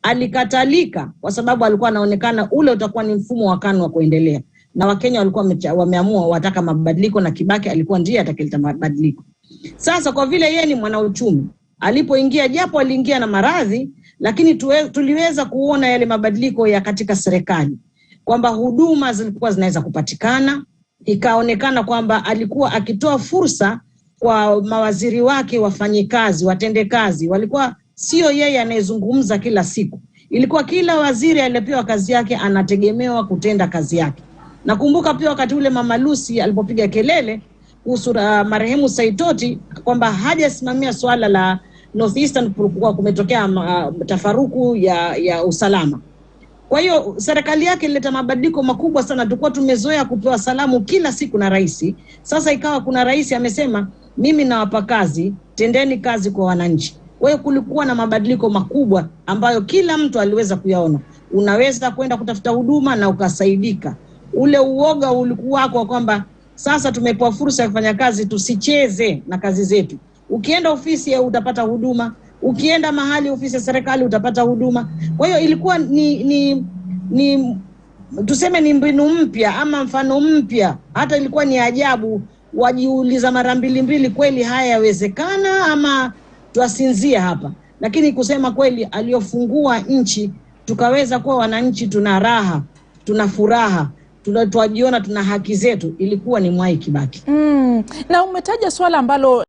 alikatalika kwa sababu alikuwa anaonekana ule utakuwa ni mfumo wa KANU wa kuendelea, na Wakenya walikuwa wameamua wataka mabadiliko, na Kibaki alikuwa ndiye atakayeleta mabadiliko. Sasa kwa vile yeye ni mwanauchumi, alipoingia, japo aliingia na maradhi, lakini tuliweza kuona yale mabadiliko ya katika serikali, kwamba huduma zilikuwa zinaweza kupatikana. Ikaonekana kwamba alikuwa akitoa fursa kwa mawaziri wake wafanye kazi, watende kazi. Walikuwa sio yeye anayezungumza kila siku, ilikuwa kila waziri aliyepewa kazi yake anategemewa kutenda kazi yake. Nakumbuka pia wakati ule Mama Lucy alipopiga kelele kuhusu marehemu Saitoti kwamba hajasimamia swala la Northeastern, kulikuwa kumetokea tafaruku ya usalama. Kwa hiyo serikali yake ilileta mabadiliko makubwa sana. Tulikuwa tumezoea kupewa salamu kila siku na rais. Sasa ikawa kuna rais amesema mimi nawapa kazi, tendeni kazi kwa wananchi. Kwa hiyo kulikuwa na mabadiliko makubwa ambayo kila mtu aliweza kuyaona. Unaweza kwenda kutafuta huduma na ukasaidika. Ule uoga ulikuwa kwa kwamba sasa tumepewa fursa ya kufanya kazi, tusicheze na kazi zetu. Ukienda ofisi ya utapata huduma, ukienda mahali ofisi ya serikali utapata huduma. Kwa hiyo ilikuwa tuseme ni mbinu mpya ama mfano mpya. Hata ilikuwa ni ajabu, wajiuliza mara mbili, kweli haya yawezekana ama tuasinzia hapa. Lakini kusema kweli, aliyofungua nchi, tukaweza kuwa wananchi tuna raha, tuna furaha, tunajiona tuna haki zetu, ilikuwa ni Mwai Kibaki. Na umetaja swala ambalo